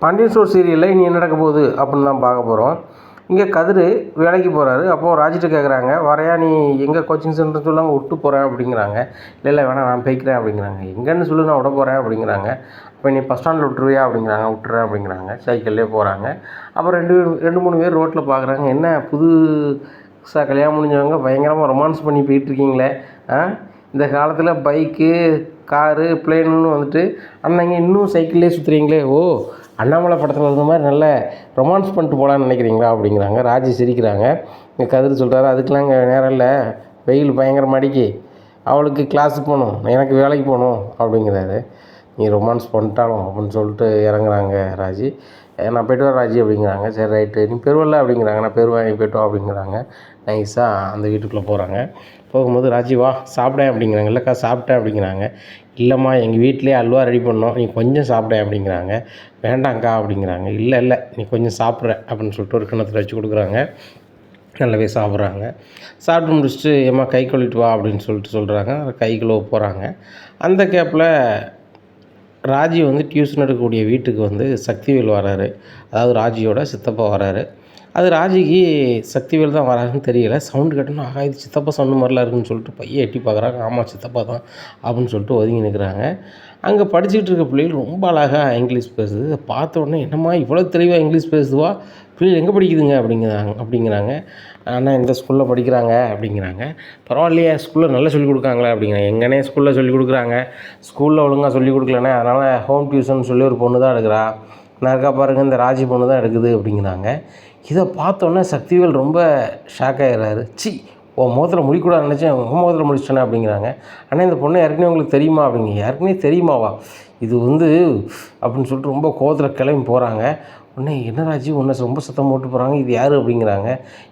Pandian store சீரியலில் இனி என்ன நடக்க போகுது அப்படின்னு தான் பார்க்க போகிறோம். இங்கே கதிர் வேலைக்கு போகிறாரு. அப்போது ராஜிட்ட கேட்குறாங்க, வரையா நீ எங்கே கோச்சிங் சென்டர் சொல்லாமல் விட்டு போகிறேன் அப்படிங்கிறாங்க. இல்லை வேணாம் நான் போய்க்கிறேன் அப்படிங்கிறாங்க. எங்கன்னு சொல்லி நான் விட போகிறேன் அப்படிங்கிறாங்க. இப்போ நீ பஸ் ஸ்டாண்டில் விட்டுருவியா அப்படிங்கிறாங்க. விட்டுறேன் அப்படிங்கிறாங்க. சைக்கிள்லேயே போகிறாங்க. அப்புறம் ரெண்டு மூணு பேர் ரோட்டில் பார்க்குறாங்க. என்ன புதுசாக கல்யாணம் முடிஞ்சவங்க பயங்கரமாக ரொமான்ஸ் பண்ணி போயிட்டுருக்கீங்களே, இந்த காலத்தில் பைக்கு காரு பிளேனுன்னு வந்துட்டு அண்ணங்க இன்னும் சைக்கிள்லேயே சுற்றுறீங்களே, ஓ அண்ணாமலை படத்தில் இருந்த மாதிரி நல்ல ரொமான்ஸ் பண்ணிட்டு போகலான்னு நினைக்கிறீங்களா அப்படிங்கிறாங்க. ராஜி சிரிக்கிறாங்க. இங்கே கதிர் சொல்கிறாரு, அதுக்கெலாம் இங்கே நேரம் இல்லை, வெயில் பயங்கரமாக அடிக்கி, அவளுக்கு கிளாஸுக்கு போகணும், எனக்கு வேலைக்கு போகணும் அப்படிங்கிறாரு. நீ ரொமான்ஸ் பண்ணிட்டாலும் அப்படின்னு சொல்லிட்டு இறங்குறாங்க ராஜி. நான் போய்ட்டு வரேன் ராஜி அப்படிங்கிறாங்க. சரி ரைட்டு நீ பெருவல்ல அப்படிங்கிறாங்க. நான் பெருவா நீ போய்ட்டு வா அப்படிங்கிறாங்க. நைஸாக அந்த வீட்டுக்குள்ளே போகிறாங்க. போகும்போது ராஜி வா சாப்பிட்டேன் அப்படிங்கிறாங்க. இல்லைக்கா சாப்பிட்டேன் அப்படிங்கிறாங்க. இல்லைம்மா எங்கள் வீட்டிலே அல்வா ரெடி பண்ணோம், நீ கொஞ்சம் சாப்பிட்டேன் அப்படிங்கிறாங்க. வேண்டாங்க்கா அப்படிங்கிறாங்க. இல்லை நீ கொஞ்சம் சாப்பிட்ற அப்படின்னு சொல்லிட்டு ஒரு கிணத்துல வச்சு கொடுக்குறாங்க. நல்லாவே சாப்பிட்றாங்க. சாப்பிட்டு முடிச்சுட்டு ஏம்மா கை கழுவிட்டு வா அப்படின்னு சொல்கிறாங்க. கை கழுவ போகிறாங்க. அந்த கேப்பில் ராஜி வந்து டியூஷன் எடுக்கக்கூடிய வீட்டுக்கு வந்து சக்திவேல் வராரு. அதாவது ராஜியோட சித்தப்பா வராரு. அது ராஜிக்கு சக்திவேல் தான் வராருன்னு தெரியல. சவுண்டு கேட்டோன்னா ஆகா இது சித்தப்பா சவுண்டு மாதிரிலாம் இருக்குன்னு சொல்லிட்டு பையன் எட்டி பார்க்குறாங்க. ஆமாம் சித்தப்பா தான் அப்படின்னு சொல்லிட்டு ஒதுங்கி நிற்கிறாங்க. அங்கே படிச்சுக்கிட்டு இருக்க பிள்ளைகள் ரொம்ப அழகாக இங்கிலீஷ் பேசுது. இதை பார்த்த உடனே என்னம்மா இவ்வளோ தெளிவாக இங்கிலீஷ் பேசுதுவா, பிள்ளைகள் எங்கே படிக்குதுங்க அப்படிங்கிறாங்க. ஆனால் இந்த ஸ்கூலில் படிக்கிறாங்க அப்படிங்கிறாங்க. பரவாயில்லையே ஸ்கூலில் நல்லா சொல்லிக் கொடுக்காங்களே அப்படிங்கிறாங்க. எங்கன்னே ஸ்கூலில் சொல்லிக் கொடுக்குறாங்க, ஸ்கூலில் ஒழுங்காக சொல்லிக் கொடுக்கலண்ணே, அதனால் ஹோம் டியூஷன் சொல்லி ஒரு பொண்ணு தான் எடுக்கிறா, நான் இருக்கா பாருங்கள் இந்த ராஜி பொண்ணு தான் எடுக்குது அப்படிங்கிறாங்க. இதை பார்த்தோன்னே சக்திவேல் ரொம்ப ஷாக் ஆகிடுறாரு. சி உன் முகத்தில் முடிக்கூடாது நினச்சேன், உன் முகத்தில் முடிச்சிட்டேனே அப்படிங்கிறாங்க. ஆனால் இந்த பொண்ணை ஏற்கனவே உங்களுக்கு தெரியுமா அப்படிங்க. ஏற்கனவே தெரியுமாவா, இது வந்து அப்படின்னு சொல்லிட்டு ரொம்ப கோவத்தில் கிளம்பி போகிறாங்க. உடனே என்ன ராஜி உன்னை ரொம்ப சத்தம் போட்டு போகிறாங்க, இது யார் அப்படிங்கிறாங்க.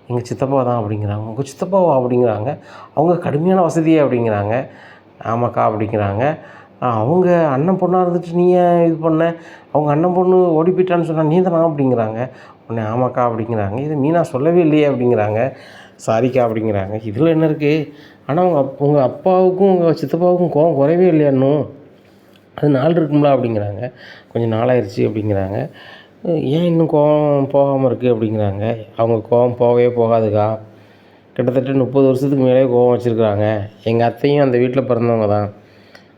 எங்கள் சித்தப்பா தான் அப்படிங்கிறாங்க. உங்கள் சித்தப்பாவா அப்படிங்கிறாங்க. அவங்க கடுமையான வசதியே அப்படிங்கிறாங்க. ஆமாக்கா அப்படிங்கிறாங்க. அவங்க அண்ணன் பொண்ணாக இருந்துட்டு நீ ஏன் இது பண்ண, அவங்க அண்ணன் பொண்ணு ஓடி போயிட்டான்னு சொன்னால் நீ தானா அப்படிங்கிறாங்க. உடனே ஆமாக்கா அப்படிங்கிறாங்க. இது மீனா சொல்லவே இல்லையே அப்படிங்கிறாங்க. சாரிக்கா அப்படிங்கிறாங்க. இதில் என்ன இருக்குது, ஆனால் உங்கள் அப்பாவுக்கும் உங்கள் சித்தப்பாவுக்கும் கோவம் குறையவே இல்லையா இன்னும், அது நாள் இருக்குங்களா அப்படிங்கிறாங்க. கொஞ்சம் நாளாயிருச்சு அப்படிங்கிறாங்க. ஏன் இன்னும் கோவம் போகாமல் இருக்குது அப்படிங்கிறாங்க. அவங்க கோவம் போகவே போகாதுக்கா, கிட்டத்தட்ட 30 வருஷத்துக்கு மேலே கோவம் வச்சுருக்குறாங்க. எங்கள் அத்தையும் அந்த வீட்டில் பிறந்தவங்க தான்.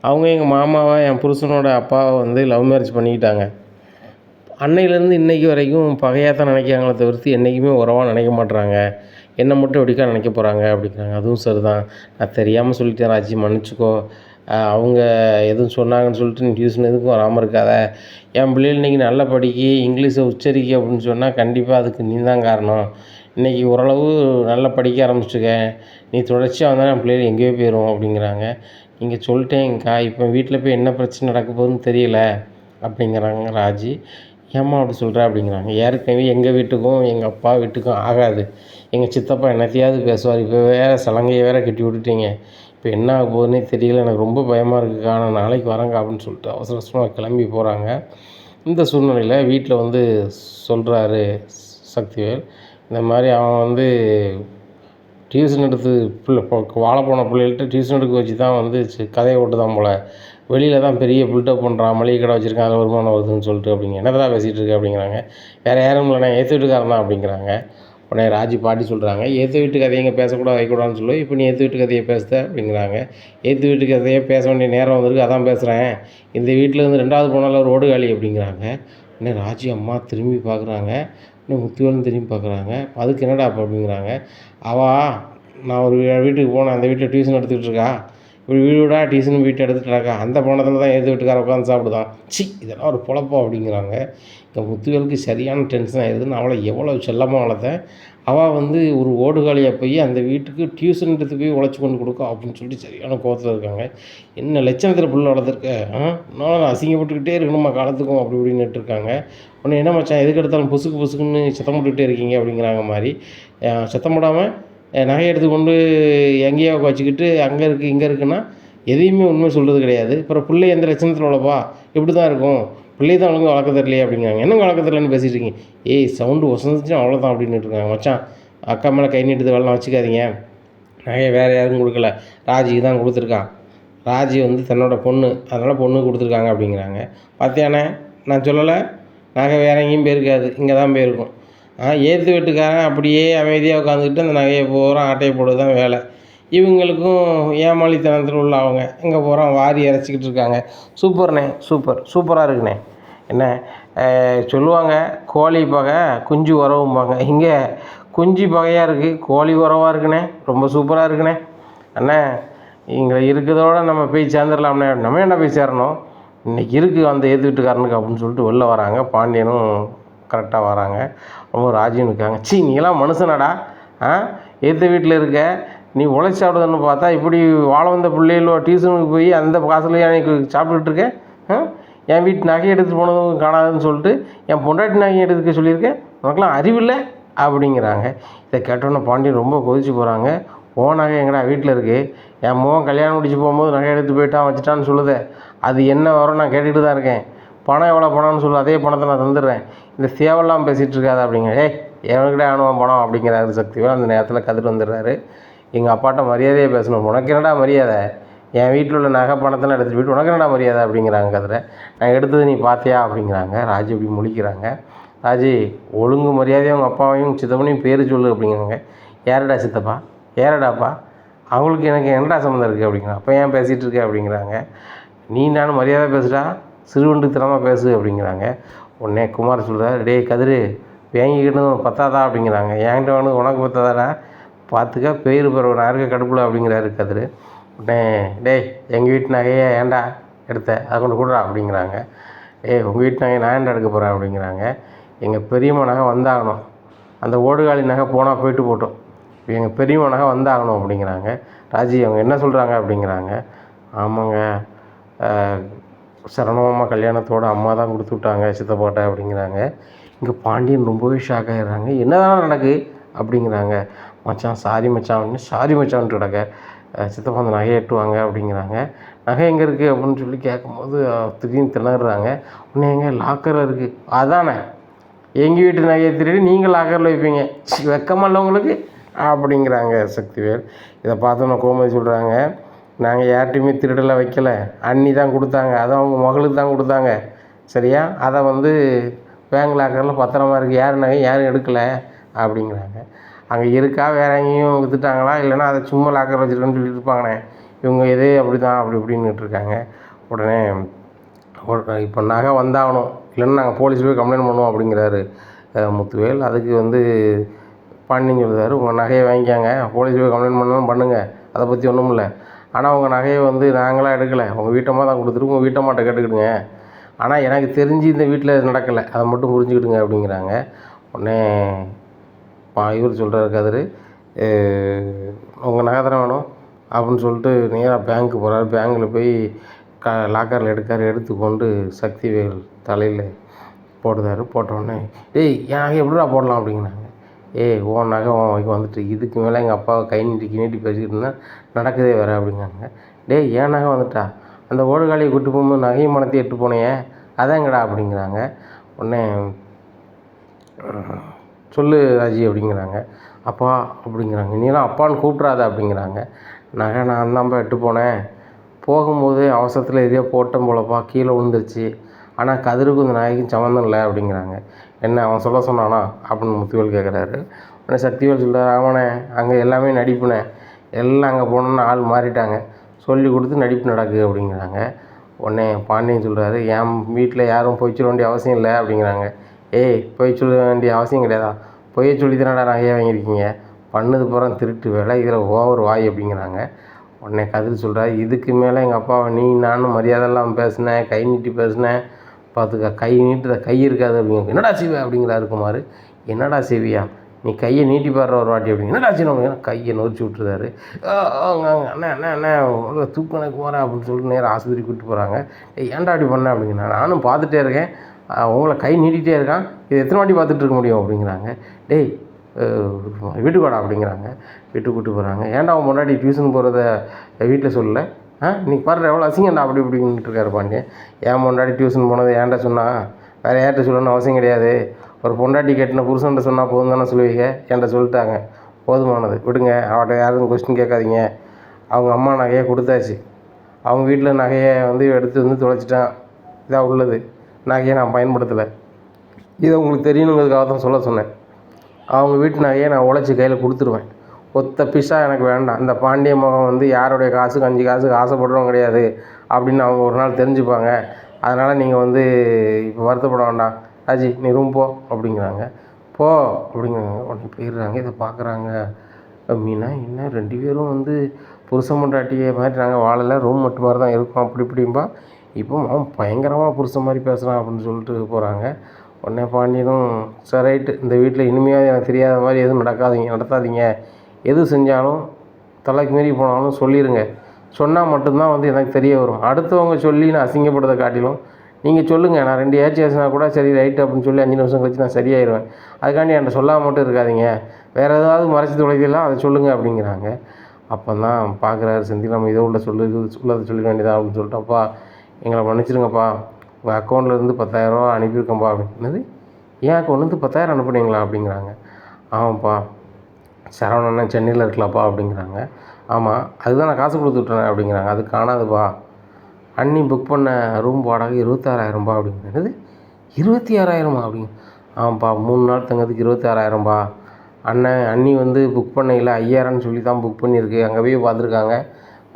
அவங்க எங்கள் மாமாவை என் புருஷனோட அப்பாவை வந்து லவ் மேரேஜ் பண்ணிக்கிட்டாங்க. அன்னையிலேருந்து இன்றைக்கி வரைக்கும் பகையாக தான் நினைக்கிறாங்களே தவிர்த்து என்றைக்குமே உறவாக நினைக்க மாட்டுறாங்க. என்னை மட்டும் எப்படிக்கா நினைக்க போகிறாங்க அப்படிங்கிறாங்க. அதுவும் சரி தான், நான் தெரியாமல் சொல்லிட்டேன் ராஜி மன்னிச்சிக்கோ, அவங்க எதுவும் சொன்னாங்கன்னு சொல்லிட்டு நீ டியூஷன் எதுக்கும் வராமல் இருக்காத. என் பிள்ளைகள் இன்றைக்கி நல்லா படிக்கி இங்கிலீஷை உச்சரிக்க அப்படின்னு சொன்னால் கண்டிப்பாக அதுக்கு நீ தான் காரணம். இன்றைக்கி ஓரளவு நல்லா படிக்க ஆரம்பிச்சிட்டுக்க, நீ தொடர்ச்சியாக வந்தால் என் பிள்ளைகள் எங்கேயோ போயிடும் அப்படிங்கிறாங்க. நீங்கள் சொல்லிட்டேங்க்கா, இப்போ வீட்டில் போய் என்ன பிரச்சனை நடக்க போகுதுன்னு தெரியல அப்படிங்கிறாங்க ராஜி. ஏம்மா அப்படி சொல்கிற அப்படிங்கிறாங்க. ஏற்கனவே எங்கள் வீட்டுக்கும் எங்கள் அப்பா வீட்டுக்கும் ஆகாது. எங்கள் சித்தப்பா என்னத்தையாவது பேசுவார், இப்போ வேறு சலங்கையை வேறு கட்டி விட்டுட்டீங்க, இப்போ என்ன ஆக போகுதுன்னே தெரியல, எனக்கு ரொம்ப பயமாக இருக்குக்கா, நான் நாளைக்கு வரேங்க அப்படின்னு சொல்லிட்டு அவசர அவசரமாக கிளம்பி போகிறாங்க. இந்த சூழ்நிலையில் வீட்டில் வந்து சொல்கிறாரு சக்திவேல், இந்த மாதிரி அவன் வந்து டியூஷன் எடுத்து வாழ போன பிள்ளைகள்கிட்ட டியூஷன் எடுக்க வச்சு தான் வந்து கதையை ஓட்டு தான் போல், வெளியில் தான் பெரிய பில்டப் பண்ணுறான், மளிகை கடை வச்சுருக்கான், அதில் வருமானம் வருதுன்னு சொல்லிட்டு அப்படிங்க. என்னதான் பேசிகிட்டு இருக்கு அப்படிங்கிறாங்க. வேறு யாரும் இல்லைண்ணா ஏற்ற வீட்டுக்காரன் தான் அப்படிங்கிறாங்க. உடனே ராஜி பாட்டி சொல்கிறாங்க, ஏற்ற வீட்டு கதையை இங்கே பேசக்கூடாது வைக்கூடாதுன்னு சொல்லி இப்போ நீ ஏற்ற வீட்டு கதையை பேசுத அப்படிங்கிறாங்க. ஏற்ற வீட்டு கதையை பேச வேண்டிய நேரம் வந்திருக்கு, அதான் பேசுகிறேன். இந்த வீட்டில் இருந்து 2வது போனால ஒரு ஓடுகாலி அப்படிங்கிறாங்க. உடனே ராஜி அம்மா திரும்பி பார்க்குறாங்க. இன்னும் முத்துவேலும் திரும்பி பார்க்குறாங்க. அதுக்கு என்னடா அப்போ அப்படிங்கிறாங்க. நான் ஒரு வீட்டுக்கு போனேன், அந்த வீட்டில் டியூஷன் எடுத்துக்கிட்டு இருக்கா, இப்படி வீடா டியூஷன் வீட்டை எடுத்துகிட்டாக்கா, அந்த போனதில் தான் எது வீட்டுக்கார உட்காந்து சாப்பிடுதான், சி இதெல்லாம் ஒரு பொழப்பா அப்படிங்கிறாங்க. இந்த முத்துவேலுக்கு சரியான டென்ஷன் ஆகிடுதுன்னு அவளை எவ்வளோ செல்லமாக வளர்த்தேன், அவள் வந்து ஒரு ஓடுகாலியாக போய் அந்த வீட்டுக்கு டியூஷன் எடுத்து போய் உழைச்சி கொண்டு கொடுக்கா அப்படின்னு சொல்லிட்டு சரியான கோவத்தில் இருக்காங்க. என்ன லட்சணத்தில் புள்ள வளர்த்துருக்க, நான் அசிங்கப்பட்டுக்கிட்டே இருக்கணுமா காலத்துக்கும் அப்படி இப்படின்னுட்டு இருக்காங்க. உடனே என்ன மச்சான் எதுக்கு எடுத்தாலும் புசுக்குன்னு சத்தம் போட்டுக்கிட்டே இருக்கீங்க அப்படிங்கிறாங்க. மாதிரி சத்தம் போடாமல் நகை எடுத்துக்கொண்டு எங்கேயோ வச்சுக்கிட்டு அங்கே இருக்குது இங்கே இருக்குன்னா எதையுமே உண்மை சொல்கிறது கிடையாது. அப்புறம் பிள்ளை எந்த லட்சணத்தில் வளர்ப்பா, இப்படி தான் இருக்கும், பிள்ளை தான் ஒழுங்கு வளர்க்க தெரியலையே அப்படிங்கிறாங்க. என்ன வளர்க்க தெரியலன்னு பேசிகிட்டு இருக்கீங்க, ஏய் சவுண்டு வசந்துச்சுன்னா அவ்வளோதான் அப்படின்னு இருக்காங்க. மச்சான் அக்கா மேலே கை நீட்டுது வேலைலாம் வச்சுக்காதீங்க, நகையை வேறு யாருக்கும் கொடுக்கல, ராஜிக்கு தான் கொடுத்துருக்கான், ராஜி வந்து தன்னோட பொண்ணு, அதனால் பொண்ணு கொடுத்துருக்காங்க அப்படிங்கிறாங்க. பார்த்தியானே நான் சொல்லலை, நகை வேறு எங்கேயும் போயிருக்காது, இங்கே தான் போயிருக்கும். ஏற்று வீட்டுக்காரன் அப்படியே அமைதியாக உட்காந்துக்கிட்டு அந்த நகையை பூரா ஆட்டையை போடுறது தான் வேலை. இவங்களுக்கும் ஏமாளித்தனத்தில் உள்ள அவங்க இங்கே பூரா வாரி இறைச்சிக்கிட்டு இருக்காங்க. சூப்பர்ண்ணே, சூப்பராக இருக்குண்ணே. என்ன சொல்லுவாங்க, கோழி பகை குஞ்சு உறவும்பாங்க. இங்கே குஞ்சு பகையாக இருக்குது, கோழி உறவாக இருக்குண்ணே. ரொம்ப சூப்பராக இருக்குண்ணே. அண்ணே இங்கே இருக்கிறதோட நம்ம போய் சேர்ந்துடலாம்ண்ணே. நம்ம என்ன போய் சேரணும், இன்றைக்கி இருக்குது அந்த ஏற்று வீட்டுக்காரனுக்கு அப்படின்னு சொல்லிட்டு வெளில வராங்க. பாண்டியனும் கரெக்டாக வராங்க. ரொம்ப ராஜியும் இருக்காங்க. நீலாம் மனுஷனாடா? ஏற்ற வீட்டில் இருக்க, நீ உழைச்சி சாப்பிடுதுன்னு பார்த்தா இப்படி வாழ வந்த பிள்ளைகளோ டியூஷனுக்கு போய் அந்த காசுலையே அன்றைக்கி சாப்பிட்டுட்டு இருக்கேன். என் வீட்டு நகையை எடுத்துகிட்டு போனதும் காணாதுன்னு சொல்லிட்டு என் பொண்டாட்டி நகையை எடுத்துக்க சொல்லியிருக்கேன். உனக்கெல்லாம் அறிவில்லை அப்படிங்கிறாங்க. இதை கேட்டோன்னே பாண்டியன் ரொம்ப கொதிச்சு போகிறாங்க. நகை எங்கடா வீட்டில் இருக்குது, என் மகன் கல்யாணம் முடிச்சு போகும்போது நகை எடுத்து போயிட்டான் வச்சுட்டான்னு சொல்லுதே, அது என்ன வரும் நான் கேட்டுக்கிட்டு தான் இருக்கேன். பணம் எவ்வளோ பணம்னு சொல்லு, அதே பணத்தை நான் தந்துடுறேன். இந்த சேவெல்லாம் பேசிகிட்டு இருக்காது அப்படிங்க. எவனுக்கிட்டே ஆணுவான் பணம் அப்படிங்கிறாரு சக்திவேல். அந்த நேரத்தில் கதிர் வந்துடுறாரு. எங்கள் அப்பாட்ட மரியாதையே பேசணும். உனக்கு என்னடா மரியாதை, என் வீட்டில் உள்ள நகை பணத்தெல்லாம் எடுத்துகிட்டு போயிட்டு உனக்கு என்னடா மரியாதை அப்படிங்கிறாங்க கதிரை. நான் எடுத்தது நீ பார்த்தியா அப்படிங்கிறாங்க. ராஜி இப்படி முழிக்கிறாங்க. ராஜி ஒழுங்கு மரியாதையும் அவங்க அப்பாவையும் சித்தப்பனையும் பேர் சொல்லு அப்படிங்கிறாங்க. யாருடா சித்தப்பா, ஏறடாப்பா, அவங்களுக்கு எனக்கு என்னடா சம்மந்தம் இருக்குது அப்படிங்கிறான். அப்போ ஏன் பேசிகிட்டு இருக்க அப்படிங்கிறாங்க. நீ நானும் மரியாதை பேசுடா, சிறுவண்டுத்தனமாக பேசு அப்படிங்கிறாங்க. உடனே குமார் சொல்கிறார், டேய் கதிர் வாங்கிக்கிட்டு பத்தாதா அப்படிங்கிறாங்க. என்கிட்ட வேணும் உனக்கு பத்தாதாடா, பார்த்துக்க பேர் பரவ நான் இருக்க கடுப்பில் அப்படிங்கிறாரு கதிர். உடனே டேய் எங்கள் வீட்டு நகையை ஏன்டா எடுத்த, அதை கொண்டு கொடுறா அப்படிங்கிறாங்க. உங்கள் வீட்டு நகையை நான் ஏன்டா எடுக்க போகிறேன் அப்படிங்கிறாங்க. எங்கள் பெரியம்மா நகை வந்தாகணும், அந்த ஓடுகாலி நகை போனால் போயிட்டு போட்டோம், எங்கள் பெரியம்மா நகை வந்தாகணும் அப்படிங்கிறாங்க. ராஜி அவங்க என்ன சொல்கிறாங்க அப்படிங்கிறாங்க. ஆமாங்க, சரணமாமா கல்யாணத்தோட அம்மா தான் கொடுத்து விட்டாங்க சித்தப்பாட்ட அப்படிங்கிறாங்க. இங்கே பாண்டியன் ரொம்பவே ஷாக் ஆகிடுறாங்க. என்ன தானே நடக்கு அப்படிங்கிறாங்க. மச்சான் சாரி மச்சான் அப்படின்னு சாரி மச்சான்ட்டு கிடக்க, சித்தப்பா அந்த நகையை எட்டுவாங்க அப்படிங்கிறாங்க. நகை எங்கே இருக்குது அப்படின்னு சொல்லி கேட்கும்போது திடீர்னு திணறாங்க. உடனே எங்கே லாக்கரில் இருக்குது. அதானே எங்கள் வீட்டு நகையை திருடி நீங்கள் லாக்கரில் வைப்பீங்க, வெக்கமாக இல்லை உங்களுக்கு அப்படிங்கிறாங்க சக்திவேல். இதை பார்த்தோன்னா கோமதி சொல்கிறாங்க, நாங்கள் யார்கிட்டையுமே திருடலை வைக்கலை, அண்ணி தான் கொடுத்தாங்க, அதை அவங்க மகளுக்கு தான் கொடுத்தாங்க சரியா, அதை பேங்க் லாக்கரில் பத்திரமா இருக்குது, யார் நகை யாரும் எடுக்கலை அப்படிங்கிறாங்க. அங்கே இருக்கா வேறு எங்கேயும் விற்றுட்டாங்களா, இல்லைனா அதை சும்மா லாக்கர் வச்சுருக்கேன்னு சொல்லிட்டு இருப்பாங்கண்ணே, இவங்க இதே அப்படி தான் அப்படி இப்படின்னுட்டு இருக்காங்க. உடனே இப்போ நகை வந்தாகணும், இல்லைன்னா நாங்கள் போலீஸ் போய் கம்ப்ளைண்ட் பண்ணுவோம் அப்படிங்கிறாரு முத்துவேல். அதுக்கு பாண்டியன் சொல்கிறாரு, உங்கள் நகையை வாங்கிக்காங்க, போலீஸ் போய் கம்ப்ளைண்ட் பண்ணாலும் பண்ணுங்கள், அதை பற்றி ஒன்றும் இல்லை, ஆனால் உங்கள் நகையை நாங்களாம் எடுக்கலை, உங்கள் வீட்டம்மா தான் கொடுத்துட்டு உங்கள் வீட்டம்மாட்ட கேட்டுக்கிடுங்க, ஆனால் எனக்கு தெரிஞ்சு இந்த வீட்டில் நடக்கலை, அதை மட்டும் புரிஞ்சுக்கிடுங்க அப்படிங்கிறாங்க. உடனே இவர் சொல்கிறாரு கதிர், உங்கள் நகை தானே வேணும் அப்படின்னு சொல்லிட்டு நேராக பேங்க்கு போகிறாரு. பேங்க்கில் போய் லாக்கரில் எடுத்து கொண்டு சக்திவேல் தலையில் போடுறாரு. போட்டோடனே டேய் என் நகை எப்படிடா போடலாம் அப்படிங்கிறாங்க. உன் நகை உன் வந்துட்டு, இதுக்கு மேலே எங்கள் அப்பாவை கை நீட்டி பேசிக்கிட்டு இருந்தால் நடக்குதே வேறு அப்படிங்கிறாங்க. டேய் என் நகை வந்துட்டா, அந்த ஓடுகாலியை கூட்டு போகும்போது நகையும் மனத்தையும் எட்டு போனேயே அதாங்கடா அப்படிங்கிறாங்க. உடனே சொல்லு ராஜி அப்படிங்கிறாங்க. அப்பா அப்படிங்கிறாங்க. நீலாம் அப்பான்னு கூப்பிட்றாத அப்படிங்கிறாங்க. நகை நான் தான்ப்பா எட்டு போனேன், போகும்போது அவசரத்தில் எதையோ போட்டேன் போலப்பா, கீழே விழுந்துருச்சு, ஆனால் கதிருக்கும் இந்த நாய்க்கும் சம்மந்தம் இல்லை அப்படிங்கிறாங்க. என்ன அவன் சொல்ல சொன்னானா அப்படின்னு முத்துவேல் கேட்குறாரு. உடனே சக்திவேல் சொல்கிறார், அவனே அங்கே எல்லாமே நடிப்புனே, எல்லாம் அங்கே போனோன்னு ஆள் மாறிட்டாங்க, சொல்லி கொடுத்து நடிப்பு நடக்கு அப்படிங்கிறாங்க. உடனே பாண்டியன் சொல்கிறாரு, என் வீட்டில் யாரும் பொய் சொல்ல வேண்டிய அவசியம் இல்லை அப்படிங்கிறாங்க. பொய் சொல்ல வேண்டிய அவசியம் கிடையாதா, பொய்யை சொல்லி தானடா நகையை வாங்கியிருக்கீங்க, பண்ணது பூரா திருட்டு வேலை, இதில் ஓவர் வாய் அப்படிங்கிறாங்க. உடனே கதிர் சொல்கிறாரு, இதுக்கு மேலே எங்கள் அப்பாவை நீ நானும் மரியாதைலாம் பேசினேன், கை நீட்டி பேசினேன், பார்த்துக்க கை நீட்டுற கை இருக்காது அப்படிங்க. என்னடா செய்வே அப்படிங்கிறாரு குமார். என்னடா செய்வியா, நீ கையை நீட்டி பாடுற ஒரு வாட்டி அப்படிங்க. என்னடா செய்யணும், கையை நொறிச்சு விட்டுருந்தாரு. அண்ணா அண்ணா அண்ணா தூக்கணே குமாரா அப்படின்னு சொல்லிட்டு நேரம் ஆஸ்பத்திரி கூப்பிட்டு போகிறாங்க. ஏன்டா அப்படி பண்ணேன் அப்படிங்கிறாங்க. நானும் பார்த்துட்டே இருக்கேன், உங்களை கை நீட்டிகிட்டே இருக்கான், இது எத்தனை வாட்டி பார்த்துட்டு இருக்க முடியும் அப்படிங்கிறாங்க. டேய் வீட்டுக்கு வாடா அப்படிங்கிறாங்க. வீட்டுக்கு கூப்பிட்டு போகிறாங்க. ஏன்டா அவன் முன்னாடி டியூஷன் போகிறத வீட்டில் சொல்லலை, இன்றைக்கி பாரு எவ்வளோ அசிங்கண்டா அப்படி இப்படின்ட்டு இருக்காரு பாண்டியன். ஏன் பொண்டாட்டி டியூஷன் போனது ஏன்டா சொன்னால், வேறு யார்கிட்ட சொல்லணும்னு அவசியம் கிடையாது, ஒரு பொண்டாட்டி கட்டின புருஷன்ட்ட சொன்னால் போதும் தானே சொல்லுவீங்க, என்கிட்ட சொல்லிட்டாங்க, போதுமானது விடுங்க, அவட்ட யாரும் கொஸ்டின் கேட்காதீங்க, அவங்க அம்மா நகையை கொடுத்தாச்சு, அவங்க வீட்டில் நகையை எடுத்து தொலைச்சிட்டான், இதாக உள்ளது, நகையை நான் பயன்படுத்தலை, இதை உங்களுக்கு தெரியணுங்கிறதுக்காக தான் சொல்ல சொன்னேன். அவங்க வீட்டு நகையை நான் உழைச்சி கையில் கொடுத்துருவேன். ஒத்த பைசா எனக்கு வேண்டாம். இந்த பாண்டிய மகன் வந்து யாருடைய காசுக்கு 5 காசுக்கு ஆசைப்படுறவங்க கிடையாது அப்படின்னு அவங்க ஒரு நாள் தெரிஞ்சுப்பாங்க. அதனால் நீங்கள் வந்து இப்போ வருத்தப்பட வேண்டாம். ராஜி நீ ரூம் போ அப்படிங்கிறாங்க. போ அப்படிங்கிறாங்க. உடனே போயிடுறாங்க. இதை பார்க்குறாங்க மீனா. என்ன 2 பேரும் வந்து புருஷன் பொண்டாட்டியை மாதிரி நாங்கள் வாழலை, ரூம் மட்டும் மாதிரி தான் இருக்கோம் அப்படி இப்படிம்பா. இப்போ அவன் பயங்கரமாக புருஷன் மாதிரி பேசுகிறான் அப்படின்னு சொல்லிட்டு போகிறாங்க. உடனே பாண்டியனும் சரி ரைட்டு, இந்த வீட்டில் இனிமையாக எனக்கு தெரியாத மாதிரி எதுவும் நடத்தாதீங்க. எது செஞ்சாலும் தலைக்கு மீறி போனாலும் சொல்லிடுங்க. சொன்னால் மட்டும்தான் வந்து எனக்கு தெரிய வரும். அடுத்தவங்க சொல்லி நான் அசிங்கப்படுறதை காட்டிலும் நீங்கள் சொல்லுங்கள். நான் 2 ஏச்சு ஏசினா கூட சரி ரைட்டு அப்படின்னு சொல்லி 5 நிமிஷம் கழிச்சு நான் சரியாயிடுவேன். அதுக்காண்டி என்கிட்ட சொல்லாமல் மட்டும் இருக்காதீங்க. வேறு ஏதாவது மறைச்சி தொலைக்கலாம் அதை சொல்லுங்கள் அப்படிங்கிறாங்க. அப்போ தான் பார்க்குறாரு செந்தில், நம்ம இதை உள்ளதை சொல்லிட வேண்டியதா அப்படின்னு சொல்லிட்டு, அப்பா எங்களை மன்னிச்சிடுங்கப்பா, உங்கள் அக்கௌண்ட்லேருந்து 10,000 ரூபா அனுப்பியிருக்கேன்ப்பா அப்படின்னது. ஏன் அக்கௌண்ட்லேருந்து 10,000 அனுப்புனீங்களா அப்படிங்கிறாங்க. ஆமாப்பா, சரவணன் சென்னையில் இருக்கலாப்பா அப்படிங்கிறாங்க. ஆமாம், அதுதான் நான் காசு கொடுத்துட்றேன் அப்படிங்கிறாங்க. அது காணாதுப்பா, அண்ணி புக் பண்ண ரூம் வாடகை 26,000 அப்படிங்கிறது. 26,000 அப்படிங்க. ஆமாப்பா, 3 நாள் தங்கிறதுக்கு 26,000 அண்ணி வந்து புக் பண்ணையில் 5,000 சொல்லி தான் புக் பண்ணியிருக்கு. அங்கே போய் பார்த்துருக்காங்க,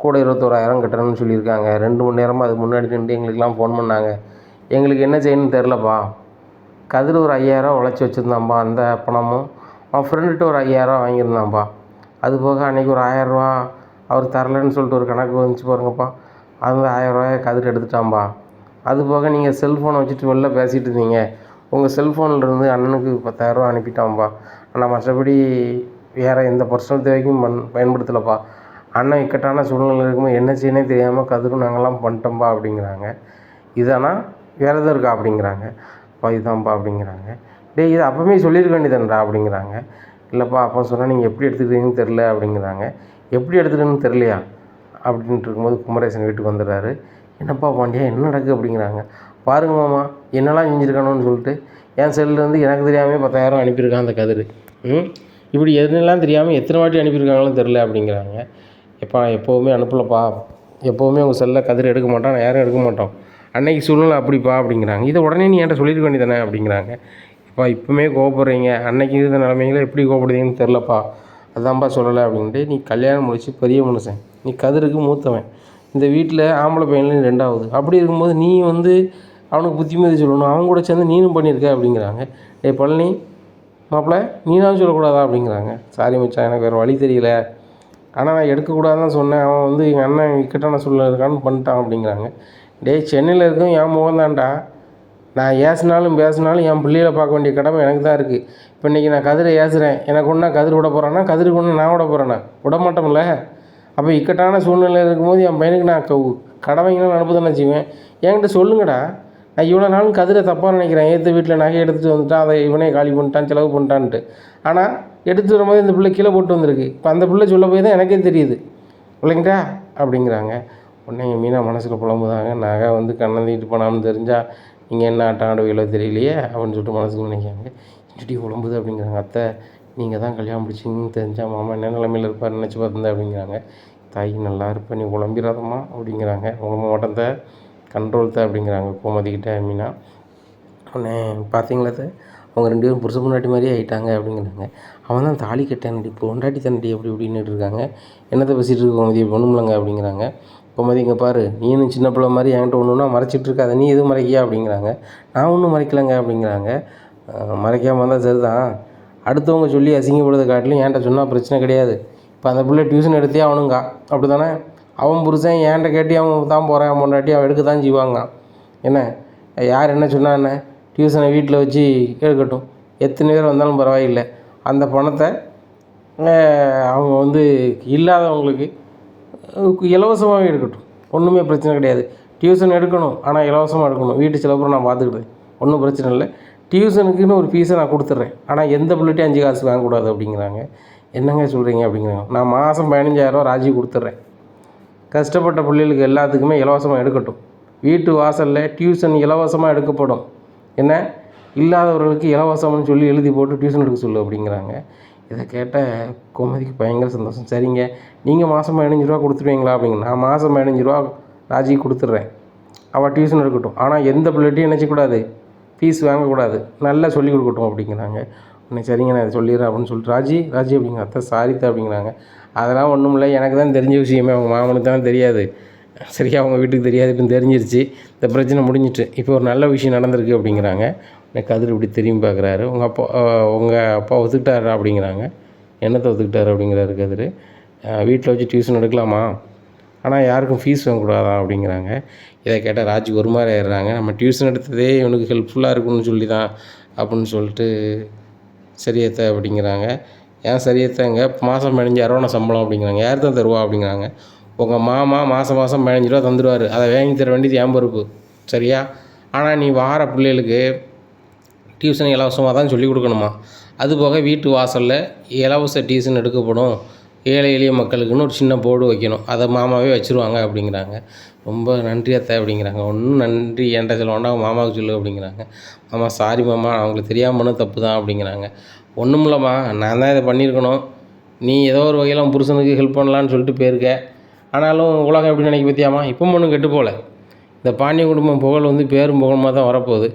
கூட 21,000 கட்டணும்னு சொல்லியிருக்காங்க. 2 மணி நேரமாக அதுக்கு முன்னாடி நின்று எங்களுக்கெல்லாம் ஃபோன் பண்ணாங்க. எங்களுக்கு என்ன செய்யணும்னு தெரிலப்பா. கதிர் ஒரு 5,000 உழைச்சி வச்சுருந்தான்ப்பா, அந்த பணமும் அவன் ஃப்ரெண்டுகிட்ட ஒரு 5,000 வாங்கியிருந்தான்ப்பா. அது போக அன்றைக்கி ஒரு 1,000 ரூபா அவர் தரலன்னு சொல்லிட்டு ஒரு கணக்கு வந்துச்சு பாருங்கப்பா, அந்த 1,000 ரூபாயை கதிர் எடுத்துட்டான்ப்பா. அது போக நீங்கள் செல்ஃபோனை வச்சுட்டு வெளில பேசிகிட்டு இருந்தீங்க, உங்கள் செல்ஃபோன்லேருந்து அண்ணனுக்கு 10,000 ரூபா அனுப்பிட்டான்ப்பா. ஆனால் மற்றபடி வேறு எந்த பர்சனல் தேவைக்கும் பயன்படுத்தலைப்பா. அண்ணன் இக்கட்டான சூழ்நிலை இருக்கும்போது என்ன செய்யணே தெரியாமல் கதிரும் நாங்கள்லாம் பண்ணிட்டோம்ப்பா அப்படிங்கிறாங்க. இதானா வேறு எதுவும் இருக்கா அப்படிங்கிறாங்க. அப்பா இதுதான்ப்பா அப்படிங்கிறாங்க. டேய் இது அப்போவே சொல்லியிருக்க வேண்டியதானடா அப்படிங்கிறாங்க. இல்லைப்பா அப்போ சொன்னால் நீங்கள் எப்படி எடுத்துக்கிறீங்கன்னு தெரில அப்படிங்கிறாங்க. எப்படி எடுத்துக்கிறீங்கன்னு தெரிலையா அப்படின்ட்டு இருக்கும்போது குமரேசன் வீட்டுக்கு வந்துடுறாரு. என்னப்பா பாண்டியா என்ன நடக்குது அப்படிங்கிறாங்க. பாருங்க மாமா என்னெல்லாம் செஞ்சுருக்கானோன்னு சொல்லிட்டு என் செல்லுலேருந்து எனக்கு தெரியாமல் 10,000 அனுப்பியிருக்கான் அந்த கதிர். இப்படி என்னெல்லாம் தெரியாமல் எத்தனை வாட்டி அனுப்பியிருக்காங்களும் தெரில அப்படிங்கிறாங்க. எப்பா எப்போவுமே அனுப்பலப்பா, எப்போவுமே உங்கள் செல்லில் கதிர் எடுக்க மாட்டான், நான் யாரும் எடுக்க மாட்டோம், அன்னைக்கு சூழ்நிலை அப்படிப்பா அப்படிங்கிறாங்க. இதை உடனே நீ என்கிட்ட சொல்லியிருக்க வேண்டியதானே அப்படிங்கிறாங்க. இப்போ இப்போவுமே கோவப்படுறீங்க, அன்னைக்கு இருந்த நிலைமைகளை எப்படி கோவப்படுறீங்கன்னு தெரிலப்பா, அதான்ப்பா சொல்லலை அப்படின்ட்டு. நீ கல்யாணம் முடிச்சு பெரிய மனுஷன், நீ கதிருக்கு மூத்தவன், இந்த வீட்டில் ஆம்பளை பையன்லேயும் 2வது, அப்படி இருக்கும்போது நீ வந்து அவனுக்கு புத்திமதி சொல்லணும், அவன் கூட சேர்ந்து நீனும் பண்ணியிருக்க அப்படிங்கிறாங்க. டேய் பழனி மாப்பிள்ளை நீனாலும் சொல்லக்கூடாதா அப்படிங்கிறாங்க. சாரி மச்சான் எனக்கு வேறு வழி தெரியல, ஆனால் நான் எடுக்கக்கூடாதுன்னு சொன்னேன், அவன் வந்து எங்கள் அண்ணன் இக்கட்டான சூழ்நிலை இருக்கான்னு பண்ணிட்டான் அப்படிங்கிறாங்க. டேய் சென்னையில் இருக்கும் என் முகம்தான்டா, நான் ஏசினாலும் பேசினாலும் என் பிள்ளைகளை பார்க்க வேண்டிய கடமை எனக்கு தான் இருக்குது. இப்போ இன்றைக்கி நான் கதிரை ஏசுகிறேன், எனக்கு ஒன்றா கதிர் விட போகிறேன்னா கதிருக்கு ஒன்று நான் விட போகிறேன்னா விட மாட்டோம்ல. அப்போ இக்கட்டான சூழ்நிலை இருக்கும்போது என் பையனுக்கு நான் கடமைங்களாம் அனுப்ப தானே செய்வேன். என்கிட்ட சொல்லுங்கடா, நான் இவ்வளோ நாளும் கதிரை தப்பாக நினைக்கிறேன், ஏற்ற வீட்டில் நகை எடுத்துகிட்டு வந்துட்டான், அதை இவனே காலி பண்ணிட்டான், செலவு பண்ணிட்டான்ட்டு. ஆனால் எடுத்துகிட்டு வரும்போது இந்த பிள்ளை கீழே போட்டு வந்திருக்கு. இப்போ அந்த பிள்ளை சொல்ல போய் தான் எனக்கே தெரியுது இல்லைங்கடா அப்படிங்கிறாங்க. உடனே எங்கள் மீனா மனசில் புலம்புதாங்க, நகை வந்து கண்ணந்திட்டு போனான்னு தெரிஞ்சால் நீங்கள் என்ன ஆட்டம் ஆடுவீங்களோ தெரியலையே அப்படின்னு சொல்லிட்டு மனசுக்கு நினைக்காங்க. செடி புலம்புது அப்படிங்கிறாங்க. அத்தை நீங்கள் தான் கல்யாணம் பிடிச்சிங்கன்னு தெரிஞ்சால் மாமா என்ன நிலமையில் இருப்பார் நினச்சி பார்த்துருந்தேன் அப்படிங்கிறாங்க. தாய் நல்லா இருப்பேன், நீ குழம்பிடாதம்மா அப்படிங்கிறாங்க. உங்கள் ஓட்டத்தை கண்ட்ரோல் தான் அப்படிங்கிறாங்க கோமதிக்கிட்ட மீனா. உடனே பார்த்தீங்களா அவங்க 2 பேரும் புருஷ பொண்டாட்டி மாதிரியே ஆகிட்டாங்க அப்படிங்கிறாங்க. அவன் தான் தாலி கட்டானடி பொண்டாட்டி தானடி அப்படி இப்படின்னுட்டு இருக்காங்க. என்னத்தை பேசிகிட்டு இருக்கு கோமதி பொண்ணுமில்லங்க அப்படிங்கிறாங்க. கோமதி இங்கே பாரு, நீனும் சின்ன பிள்ளை மாதிரி என்கிட்ட ஒன்றுனா மறைச்சிட்டு இருக்காத, நீ எதுவும் மறைக்கியா அப்படிங்கிறாங்க. நான் ஒன்றும் மறைக்கலைங்க அப்படிங்கிறாங்க. மறைக்காமல் இருந்தால் சரி தான், அடுத்தவங்க சொல்லி அசிங்கப்படுறதை காட்டிலும் என்கிட்ட சொன்னால் பிரச்சனை கிடையாது. இப்போ அந்த பிள்ளை டியூஷன் எடுத்தே அவனுங்க அப்படி தானே, அவன் புருஷன் என்கிட்ட கேட்டி அவன் தான் போகிறான், அவன் பொண்டாட்டி அவன் எடுக்க தான் செய்வாங்க. என்ன யார் என்ன சொன்னா என்ன, டியூஷனை வீட்டில் வச்சு எடுக்கட்டும், எத்தனை பேர் வந்தாலும் பரவாயில்லை. அந்த பணத்தை அவங்க வந்து இல்லாதவங்களுக்கு இலவசமாகவே எடுக்கட்டும், ஒன்றுமே பிரச்சனை கிடையாது. டியூஷன் எடுக்கணும் ஆனால் இலவசமாக எடுக்கணும், வீட்டு செலவு நான் பார்த்துக்கிட்டேன், ஒன்றும் பிரச்சனை இல்லை. டியூஷனுக்குன்னு ஒரு ஃபீஸை நான் கொடுத்துட்றேன், ஆனால் எந்த பிள்ளைட்டையும் 5 காசு வாங்கக்கூடாது அப்படிங்கிறாங்க. என்னங்க சொல்கிறீங்க அப்படிங்கிறாங்க. நான் மாதம் 15,000 ரூபா ராஜி கொடுத்துட்றேன், கஷ்டப்பட்ட பிள்ளைகளுக்கு எல்லாத்துக்குமே இலவசமாக எடுக்கட்டும். வீட்டு வாசலில் டியூஷன் இலவசமாக எடுக்கப்படும், என்ன இல்லாதவர்களுக்கு இலவசம்னு சொல்லி எழுதி போட்டு டியூஷன் எடுக்க சொல்லு அப்படிங்கிறாங்க. இதை கேட்ட கோமதிக்கு பயங்கர சந்தோஷம். சரிங்க, நீங்கள் மாதம் 15 ரூபா கொடுத்துருவீங்களா அப்படிங்க. நான் மாதம் 15 ரூபா ராஜி கொடுத்துட்றேன், அவள் டியூஷன் எடுக்கட்டும், ஆனால் எந்த பிள்ளைட்டையும் நினச்சிக்கூடாது ஃபீஸ் வாங்கக்கூடாது, நல்லா சொல்லிக் கொடுக்கட்டும் அப்படிங்கிறாங்க. உடனே சரிங்க நான் இதை சொல்லிடுறேன் அப்படின்னு சொல்லிட்டு ராஜி அப்படிங்க அத்தை சாரித்தா அப்படிங்கிறாங்க. அதெல்லாம் ஒன்றும் இல்லை, எனக்கு தான் தெரிஞ்ச விஷயமே, அவங்க மாமனுக்கு தானே தெரியாது, சரியா அவங்க வீட்டுக்கு தெரியாது, இப்போ தெரிஞ்சிருச்சு, இந்த பிரச்சனை முடிஞ்சிட்டு, இப்போ ஒரு நல்ல விஷயம் நடந்திருக்கு அப்படிங்கிறாங்க. உடனே கதிர் இப்படி திரும்பி பார்க்குறாரு. உங்கள் அப்பா ஒத்துக்கிட்டாரா அப்படிங்கிறாங்க. என்னத்தை ஒத்துக்கிட்டாரு அப்படிங்கிறாரு கதிர். வீட்டில் வச்சு டியூஷன் எடுக்கலாமா, ஆனால் யாருக்கும் ஃபீஸ் வாங்கக்கூடாதான் அப்படிங்கிறாங்க. இதை கேட்டால் ராஜுக்கு ஒரு மாதிரி ஆயிடுறாங்க. நம்ம டியூஷன் எடுத்ததே இவனுக்கு ஹெல்ப்ஃபுல்லாக இருக்குன்னு சொல்லி தான் அப்படின்னு சொல்லிட்டு சரியத்தை அப்படிங்கிறாங்க. ஏன் சரியத்தைங்க, மாதம் 15,000 சம்பளம் அப்படிங்கிறாங்க. யார் தான் தருவா அப்படிங்கிறாங்க. உங்கள் மாமா மாதம் 15,000 தந்துடுவார், அதை வாங்கி தர வேண்டியது என் பொறுப்பு, சரியா? ஆனால் நீ வார பிள்ளைகளுக்கு டியூஷன் இலவசமாக தான் சொல்லிக் கொடுக்கணுமா, அதுபோக வீட்டு வாசலில் இலவச டியூஷன் எடுக்கப்படும் ஏழை எளிய மக்களுக்குன்னு ஒரு சின்ன போர்டு வைக்கணும், அதை மாமாவே வச்சுருவாங்க அப்படிங்கிறாங்க. ரொம்ப நன்றி அத்தை அப்படிங்கிறாங்க. ஒன்றும் நன்றி என்கிட்ட சொல்ல வேண்டாம், மாமாவுக்கு சொல்லு அப்படிங்கிறாங்க. மாமா சாரி மாமா, அவங்களுக்கு தெரியாமல் பண்ண தப்பு தான் அப்படிங்கிறாங்க. ஒன்றும் இல்லைம்மா, நான் தான் இதை பண்ணியிருக்கணும், நீ ஏதோ ஒரு வகையில் உன் புருஷனுக்கு ஹெல்ப் பண்ணலான்னு சொல்லிட்டு போயிருக்க, ஆனாலும் உலகம் எப்படி நினைக்க பற்றியாமா, இப்போ ஒன்றும் கெட்டு போகல, இந்த பாண்டிய குடும்பம் புகழ் வந்து பேரும் புகழமாக தான் வரப்போகுது.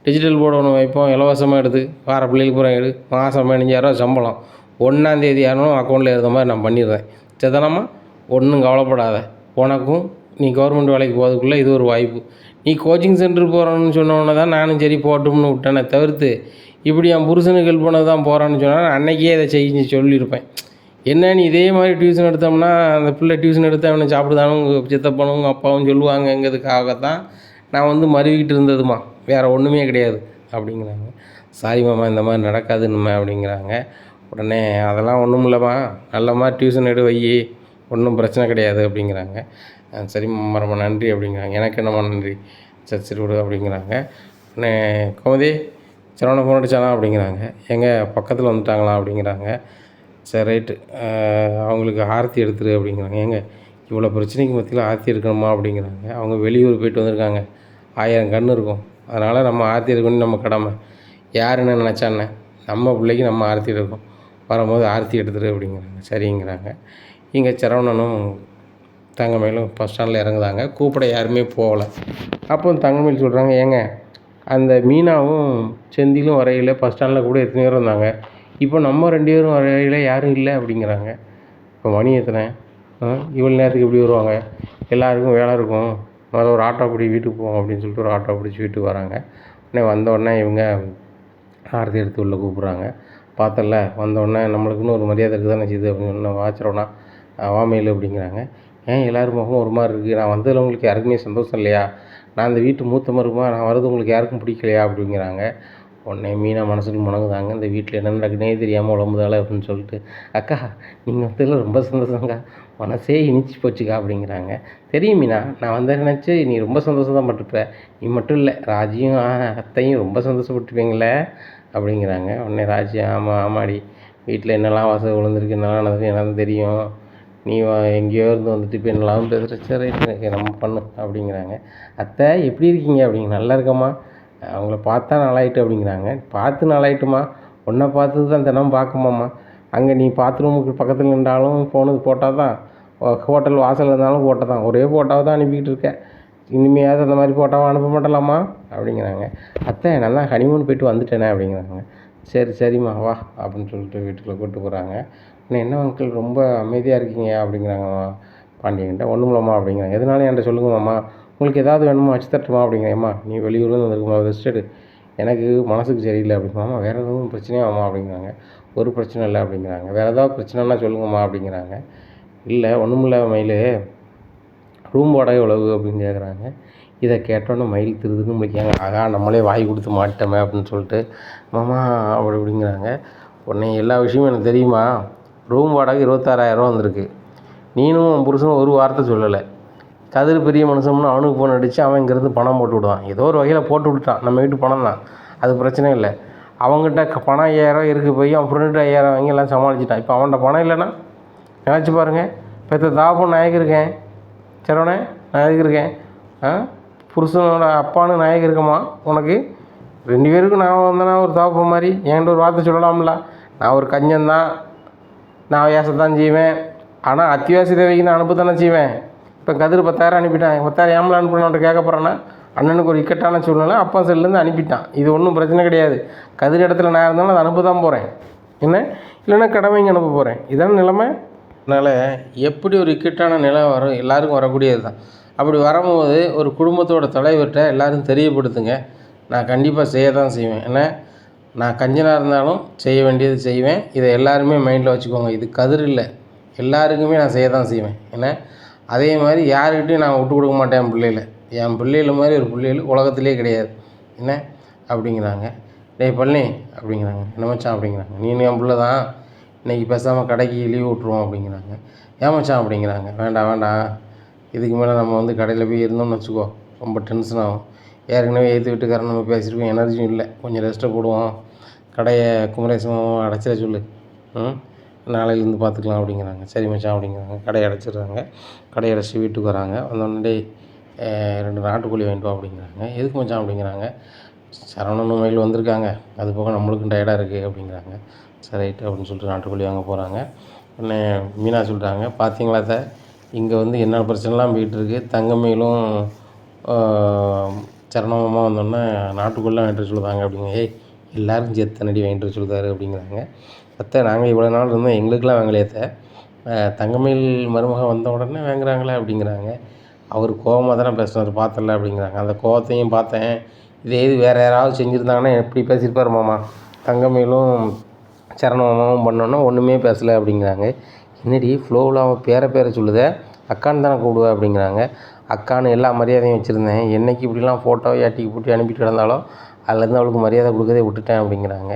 டிஜிட்டல் போர்டு ஒன்று வைப்போம், இலவசமாக எடுத்து வார பிள்ளைகளுக்கு பூரா எடு, மாதம் 15,000 சம்பளம், 1ஆம் தேதி யாரும் அக்கௌண்ட்டில் எழுத மாதிரி நான் பண்ணிடுறேன், சரிதானம்மா? ஒன்றும் கவலைப்படாத, உனக்கும் நீ கவர்மெண்ட் வேலைக்கு போகிறதுக்குள்ளே இது ஒரு வாய்ப்பு. நீ கோச்சிங் சென்டர் போகிறோன்னு சொன்னோன்னே தான் நானும் சரி போட்டோம்னு விட்டேனே தவிர்த்து, இப்படி என் புருஷனுக்கு ஹெல்ப் பண்ண தான் போகிறான்னு சொன்னால் அன்றைக்கே அதை செஞ்சு சொல்லியிருப்பேன். என்ன நீ இதே மாதிரி டியூஷன் எடுத்தோம்னா அந்த பிள்ளை டியூஷன் எடுத்து அவனை சாப்பிடுதானு உங்கள் சித்தப்பனும் உங்கள் அப்பாவும் சொல்லுவாங்கங்கிறதுக்காகத்தான் நான் வந்து மறுவிக்கிட்டு இருந்ததுமா, வேறு ஒன்றுமே கிடையாது அப்படிங்கிறாங்க. சாரி மாமா, இந்த மாதிரி நடக்காதுன்னுமா அப்படிங்கிறாங்க. உடனே அதெல்லாம் ஒன்றும் இல்லைம்மா, நல்ல மாதிரி டியூஷன் எடு வை, ஒன்றும் பிரச்சனை கிடையாது அப்படிங்கிறாங்க. சரி மாமா ரொம்ப நன்றி அப்படிங்கிறாங்க. எனக்கு என்னம்மா நன்றி, சரி சரி விடு அப்படிங்கிறாங்க. உடனே கோமதி சரவண ஃபோன் அடித்தானா அப்படிங்கிறாங்க. எங்க பக்கத்தில் வந்துட்டாங்களா அப்படிங்கிறாங்க. சரி ரைட்டு, அவங்களுக்கு ஆரத்தி எடுத்துரு அப்படிங்கிறாங்க. ஏங்க இவ்வளோ பிரச்சனைக்கு மத்தியில் ஆரத்தி எடுக்கணுமா அப்படிங்கிறாங்க. அவங்க வெளியூர் போயிட்டு வந்திருக்காங்க, 1000 கண் இருக்கும், அதனால் நம்ம ஆரத்தி எடுக்கணும்னு நம்ம கடமை, யார் என்ன நினச்சானே, நம்ம பிள்ளைக்கு நம்ம ஆரத்தி எடுக்கணும், வரும்போது ஆரத்தி எடுத்துரு அப்படிங்கிறாங்க. சரிங்கிறாங்க. இங்கே சரவணனும் தங்கமயிலும் பஸ் ஸ்டாண்டில் இறங்குதாங்க. கூப்பிட யாருமே போகலை. அப்போ தங்கமயில் சொல்கிறாங்க, ஏங்க அந்த மீனாவும் செந்திலும் வரையில் பஸ் ஸ்டாண்டில் கூட எத்தனை பேர் இருந்தாங்க, இப்போ நம்ம 2 பேரும் வரையில் யாரும் இல்லை அப்படிங்கிறாங்க. இப்போ மணி எத்தனை, இவ்வளோ நேரத்துக்கு எப்படி வருவாங்க, எல்லாருக்கும் வேலை இருக்கும், முதல்ல ஒரு ஆட்டோ பிடி வீட்டுக்கு போவோம் அப்படின்னு சொல்லிட்டு ஒரு ஆட்டோ பிடிச்சி வீட்டுக்கு வராங்க. உடனே வந்தோடனே இவங்க ஆரத்தி எடுத்து உள்ளே கூப்பிட்றாங்க. பார்த்தல வந்தோடனே நம்மளுக்குன்னு ஒரு மரியாதை இருக்குது தானே செய்யுது அப்படின்னு வாச்சிரோன்னா வாமையில் அப்படிங்கிறாங்க. ஏன் எல்லோரும் முகம் ஒரு மாதிரி இருக்குது, நான் வந்ததில் உங்களுக்கு யாருக்குமே சந்தோஷம் இல்லையா, நான் இந்த வீட்டு மூத்த மருமகன், நான் வர்றது உங்களுக்கு யாருக்கும் பிடிக்கலையா அப்படிங்கிறாங்க. உடனே மீனா மனசுக்கு முணங்குதாங்க, இந்த வீட்டில் என்ன நடக்குனே தெரியாமல் உழம்புதால அப்படின்னு சொல்லிட்டு, அக்கா நீங்கள் வந்ததில் ரொம்ப சந்தோஷங்க்கா, மனசே இனிச்சு போச்சுக்கா அப்படிங்கிறாங்க. தெரியும் மீனா, நான் வந்தேன் நினச்சி நீ ரொம்ப சந்தோஷம் தான் பட்டுருப்ப, நீ மட்டும் இல்லை ராஜியும் அத்தையும் ரொம்ப சந்தோஷப்பட்டுருப்பீங்களே அப்படிங்கிறாங்க. உடனே ராஜி ஆமாம் ஆமாடி, வீட்டில் என்னெல்லாம் வாசல் விழுந்திருக்கு, என்னெல்லாம் நடந்தது எனக்கு தெரியும், நீ எங்கேயோ இருந்து வந்துட்டு இப்போ என்னெல்லாம் பேசுகிற, சரி எனக்கு நம்ம பண்ணு அப்படிங்கிறாங்க. அத்தை எப்படி இருக்கீங்க அப்படிங்க, நல்லா இருக்கம்மா, அவங்கள பார்த்தா நாளாயிட்டு அப்படிங்கிறாங்க. பார்த்து நாளாயிட்டுமா, உன்னை பார்த்து தான் தினம் பார்க்குமாம்மா, அங்கே நீ பாத்ரூமுக்கு பக்கத்தில் நின்றாலும் ஃபோனுக்கு போட்டால் தான், ஹோட்டல் வாசல் இருந்தாலும் போட்டால் தான், ஒரே ஃபோட்டோவை தான் அனுப்பிக்கிட்டு இருக்கேன், இனிமையாவது அந்த மாதிரி ஃபோட்டோவை அனுப்ப மாட்டலாமா அப்படிங்கிறாங்க. அத்தை நல்லா ஹனிமூன் போயிட்டு வந்துட்டேனே அப்படிங்கிறாங்க. சரி சரிம்மா வா அப்படின்னு சொல்லிட்டு வீட்டுக்குள்ளே கூப்பிட்டு போகிறாங்க. இன்னும் என்ன அங்கிள் ரொம்ப அமைதியாக இருக்கீங்க அப்படிங்கிறாங்க பாண்டியன்கிட்ட. ஒன்றும் இல்லைம்மா அப்படிங்கிறாங்க. எதனாலும் என்கிட்ட சொல்லுங்கம்மா, உங்களுக்கு ஏதாவது வேணுமா வச்சு தட்டுமா அப்படிங்கிறேம்மா, நீ வெளியூர்லேருந்து வந்திருக்குமா ரெஸ்ட் எடு, எனக்கு மனசுக்கு சரியில்லை அப்படிங்கம்மா, வேறு எதுவும் பிரச்சனையாகுமா அப்படிங்கிறாங்க. ஒரு பிரச்சனை இல்லை அப்படிங்கிறாங்க. வேறு ஏதாவது பிரச்சனைனா சொல்லுங்கம்மா அப்படிங்கிறாங்க. இல்லை ஒன்றும் இல்லை மயில், ரூம் வாடகை எவ்வளவு அப்படின்னு கேட்குறாங்க. இதை கேட்டோன்னே மயில் திருதுன்னு முடிக்காங்க. ஆகா நம்மளே வாய் கொடுத்து மாட்டோமே அப்படின்னு சொல்லிட்டு, மாமா அப்படி அப்படிங்கிறாங்க. உடனே எல்லா விஷயமும் எனக்கு தெரியுமா, ரூம் வாடகை 26,000 வந்திருக்கு, நீனும் உன் புருஷனும் ஒரு வார்த்தை சொல்லலை, கதிர் பெரிய மனுஷம்னு அவனுக்கு ஃபோன் அடித்து அவன் இங்கேருந்து பணம் போட்டு விடுவான், ஏதோ ஒரு வகையில் போட்டு விட்டுட்டான், நம்ம வீட்டு பணம் தான், அது பிரச்சனை இல்லை, அவங்ககிட்ட பணம் 5,000 இருக்குது, போய் அவன் ஃப்ரெண்டு 5,000 வாங்கி எல்லாம் சமாளிச்சிட்டான். இப்போ அவன்கிட்ட பணம் இல்லைன்னா நினச்சி பாருங்கள், இப்போ தாப்பம் நாயகம் இருக்கேன், சரவணே நாயகம் இருக்கேன், புருஷனோட அப்பான்னு நாயகம் இருக்கமா உனக்கு, 2 பேருக்கும் நான் வந்தேன்னா ஒரு தாப்பம் மாதிரி என்கிட்ட ஒரு வார்த்தை சொல்லலாம்ல, நான் ஒரு கஞ்சன்தான், நான் வேசத்தான் செய்வேன், ஆனால் அத்தியாவசிய தேவைக்கு நான் அனுப்ப தானே செய்வேன். இப்போ கதிர் 10,000 அனுப்பிட்டான், 10,000 ஏமலை அனுப்பினான்ட்டு கேட்க போகிறேன்னா அண்ணனுக்கு ஒரு இக்கட்டான சூழ்நிலை அப்பா செல்லேருந்து அனுப்பிட்டான். இது ஒன்றும் பிரச்சனை கிடையாது. கதிர் இடத்துல நான் இருந்தாலும் அதை அனுப்ப தான் போகிறேன். என்ன இல்லைன்னா கடமைக்கு அனுப்ப போகிறேன். இதான நிலைமை. அதனால் எப்படி ஒரு இக்கட்டான நிலை வரும், எல்லாருக்கும் வரக்கூடியது தான். அப்படி வரும்போது ஒரு குடும்பத்தோட தலைவர்கிட்ட எல்லோரும் தெரியப்படுத்துங்க. நான் கண்டிப்பாக செய்ய தான் செய்வேன். ஏன்னா நான் கஞ்சனாக இருந்தாலும் செய்ய வேண்டியது செய்வேன். இதை எல்லாருமே மைண்டில் வச்சுக்கோங்க. இது கதிர் இல்லை, எல்லாருக்குமே நான் செய்ய தான் செய்வேன். ஏன்னா அதே மாதிரி யாருக்கிட்டையும் நான் விட்டு கொடுக்க மாட்டேன். என் பிள்ளைகள மாதிரி ஒரு பிள்ளைகள் உலகத்திலே கிடையாது. என்ன அப்படிங்கிறாங்க. டேய் பழனி அப்படிங்கிறாங்க. என்ன மச்சான் அப்படிங்கிறாங்க. நீனும் என் பிள்ளை தான், இன்றைக்கி பேசாமல் கடைக்கு லீவ் விட்ருவோம் அப்படிங்கிறாங்க. ஏன் மச்சான் அப்படிங்கிறாங்க. வேண்டாம், இதுக்கு மேலே நம்ம வந்து கடையில் போய் இருந்தோம்னு வச்சுக்கோ, ரொம்ப டென்ஷன் ஆகும். ஏற்கனவே எதிர்த்து வீட்டுக்காரன் நம்ம பேசியிருக்கோம், எனர்ஜியும் இல்லை, கொஞ்சம் ரெஸ்ட்டை போடுவோம், கடையை குமரேசமாவும் அடைச்சிட சொல்லு, நாளையிலேருந்து பார்த்துக்கலாம் அப்படிங்கிறாங்க. சரி மச்சான் அப்படிங்கிறாங்க. கடையை அடைச்சிடுறாங்க. கடையை அடைச்சி வீட்டுக்கு வராங்க. வந்தோடனே 2 நாட்டுக்கோழி வாங்கிட்டு வா அப்படிங்கிறாங்க. எதுக்கு மச்சான் அப்படிங்கிறாங்க. சரவணனும் மயில் வந்திருக்காங்க, அது போக நம்மளுக்கும் டயர்டாக இருக்குது அப்படிங்கிறாங்க. சரி ரைட்டு அப்படின்னு சொல்லிட்டு நாட்டுக்கோழி வாங்க போகிறாங்க. உடனே மீனா சொல்கிறாங்க, பார்த்தீங்களா சார், இங்கே வந்து என்ன பிரச்சனைலாம் போயிட்டுருக்கு. தங்கமயிலும் சரணமாக வந்தோடனே நாட்டுக்கோழிலாம் வாங்கிட்டு சொல்லுதாங்க அப்படிங்க. எல்லாருக்கும் சேர்த்து தண்ணடி வாங்கிட்டு சொல்லுதாரு அப்படிங்கிறாங்க. அத்தை நாங்கள் இவ்வளோ நாள் இருந்தோம், எங்களுக்கெல்லாம் வாங்கலையே அத்தை, தங்கமயில் மருமகன் வந்த உடனே வாங்குறாங்களே அப்படிங்கிறாங்க. அவர் கோவமாக தானே பேசினார் பார்த்தல அப்படிங்கிறாங்க. அந்த கோவத்தையும் பார்த்தேன். இதே இது வேறு யாராவது செஞ்சுருந்தாங்கன்னா எப்படி பேசியிருப்பார் மாமா. தங்கமயிலும் சரண மாமாவும் பண்ணோன்னா ஒன்றுமே பேசலை அப்படிங்கிறாங்க. என்னடி ஃப்ளோவில் அவன் பேரை சொல்லுதே, அக்கான்னு தானே கூப்பிடுவேன் அப்படிங்கிறாங்க. அக்கான்னு எல்லா மரியாதையும் வச்சுருந்தேன், என்றைக்கு இப்படிலாம் ஃபோட்டோவை யாட்டிக்கு போட்டு அனுப்பிட்டு கிடந்தாலும் அதுலேருந்து அவளுக்கு மரியாதை கொடுக்கதே விட்டுட்டேன் அப்படிங்கிறாங்க.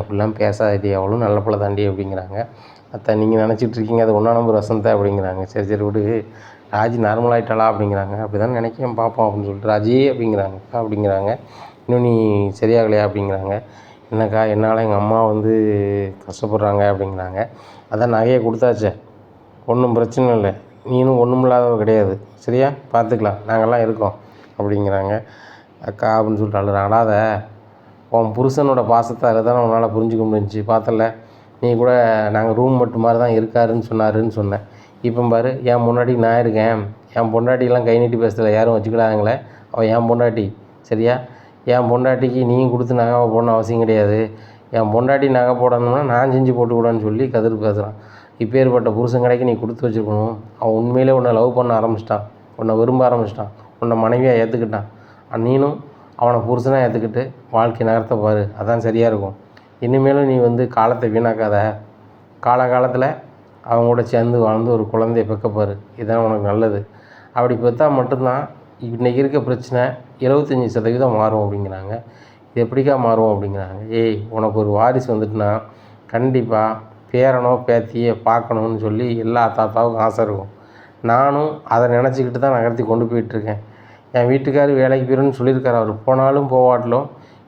அப்படிலாம் பேசாதடி, அவளும் நல்ல பிள்ளை தாண்டி அப்படிங்கிறாங்க. அத்தை நீங்கள் நினச்சிட்டு இருக்கீங்க அது 1ஆம் நம்பர் வசந்தா அப்படிங்கிறாங்க. சரி விடு, ராஜி நார்மல் ஆகிட்டாளா அப்படிங்கிறாங்க. அப்படி தான் நினைக்கிறேன் பார்ப்போம் அப்படின்னு சொல்லிட்டு. ராஜி அப்படிங்கிறாங்க. அப்படிங்கிறாங்க. இன்னும் நீ சரியாகலையா அப்படிங்கிறாங்க. என்னக்கா என்னால் எங்கள் அம்மா வந்து கஷ்டப்படுறாங்க அப்படிங்கிறாங்க. அதான் நகையை கொடுத்தாச்சே, ஒன்றும் பிரச்சனை இல்லை, நீனும் ஒன்றும் இல்லாதவ கிடையாது, சரியா பார்த்துக்கலாம், நாங்கள்லாம் இருக்கோம் அப்படிங்கிறாங்க. அக்கா அப்படின்னு சொல்லிட்டு அழுறாங்க. உன் புருஷனோட பாசத்தை அதில் தானே உன்னால் புரிஞ்சுக்க முடிஞ்சிச்சு. பார்த்தல, நீ கூட நாங்கள் ரூம் மட்டும் மாதிரி தான் இருக்காருன்னு சொன்னாருன்னு சொன்னேன். இப்போ பாரு, என் முன்னாடி நான் இருக்கேன், என் பொண்டாட்டிலாம் கை நீட்டி பேசல, யாரும் வச்சுக்கிடாங்களே, அவள் என் பொண்டாட்டி, சரியா? என் பொண்டாட்டிக்கு நீங்கள் கொடுத்து நகை போடணும் அவசியம் கிடையாது. என் பொண்டாட்டி நகை போடணும்னா நான் செஞ்சு போட்டுக்கூடான்னு சொல்லி கதிர் பேசுகிறான். இப்பேற்பட்ட புருஷன் கடைக்கு நீ கொடுத்து வச்சுருக்கணும். அவன் உண்மையிலே உன்னை லவ் பண்ண ஆரம்பிச்சிட்டான், உன்னை விரும்ப ஆரம்பிச்சிட்டான், உன்னை மனைவியாக ஏற்றுக்கிட்டான். நீனும் அவனை புருஷனாக ஏற்றுக்கிட்டு வாழ்க்கை நகர்த்த பாரு, அதான் சரியாக இருக்கும். இனிமேலும் நீ வந்து காலத்தை வீணாக்காத. காலகாலத்தில் அவங்க கூட சேர்ந்து வாழ்ந்து ஒரு குழந்தைய பெக்கப்பாரு, இதுதான் உனக்கு நல்லது. அப்படி பெற்றா மட்டும்தான் இன்றைக்கி இருக்க பிரச்சனை 75% மாறும் அப்படிங்கிறாங்க. இது எப்படிக்கா மாறும் அப்படிங்கிறாங்க. உனக்கு ஒரு வாரிசு வந்துட்டுனா கண்டிப்பாக பேரனோ பேத்தியை பார்க்கணுன்னு சொல்லி எல்லா தாத்தாவுக்கும் ஆசை இருக்கும். நானும் அதை நினச்சிக்கிட்டு தான் நகர்த்தி கொண்டு போயிட்டுருக்கேன். என் வீட்டுக்காரர் வேலைக்கு போயிடுன்னு சொல்லியிருக்காரு. அவர் போனாலும் போவாட்டிலும்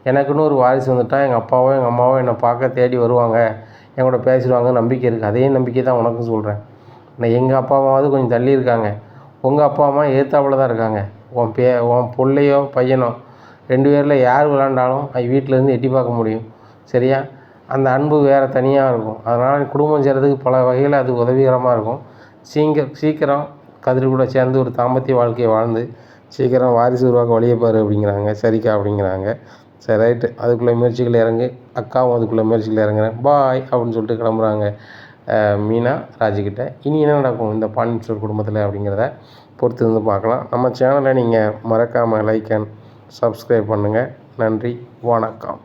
எனக்குன்னு ஒரு வாரிசு வந்துட்டால் எங்கள் அப்பாவோ எங்கள் அம்மாவோ என்னை பார்க்க தேடி வருவாங்க, என் கூட பேசிடுவாங்க, நம்பிக்கை இருக்குது. அதே நம்பிக்கை தான் உனக்கும் சொல்கிறேன். நான் எங்கள் அப்பா அம்மாவது கொஞ்சம் தள்ளி இருக்காங்க, உங்கள் அப்பா அம்மா ஏத்தாப்புல தான் இருக்காங்க. உன் பிள்ளையோ பையனோ 2 பேரில் யார் விளாண்டாலும் அது வீட்டிலேருந்து எட்டி பார்க்க முடியும், சரியா? அந்த அன்பு வேறு தனியாக இருக்கும். அதனால் குடும்பம் செய்கிறதுக்கு பல வகையில் அது உதவிகரமாக இருக்கும். சீக்கிரம் கதிர் கூட சேர்ந்து ஒரு தாம்பத்திய வாழ்க்கையை வாழ்ந்து சீக்கிரம் வாரிசு உருவாக்க வழியை பாரு அப்படிங்கிறாங்க. சரிக்கா அப்படிங்கிறாங்க. சரி ரைட்டு, அதுக்குள்ளே முயற்சிகள் இறங்கு, அக்காவும் அதுக்குள்ளே முயற்சிகள் இறங்குறேன், பாய் அப்படின்னு சொல்லிட்டு கிளம்புறாங்க மீனா ராஜிக்கிட்ட. இனி என்ன நடக்கும் இந்த பாண்டியன் ஸ்டோர் குடும்பத்தில் அப்படிங்கிறத பொறுத்து இருந்து பார்க்கலாம். நம்ம சேனலை நீங்கள் மறக்காமல் லைக் அண்ட் சப்ஸ்கிரைப் பண்ணுங்கள். நன்றி, வணக்கம்.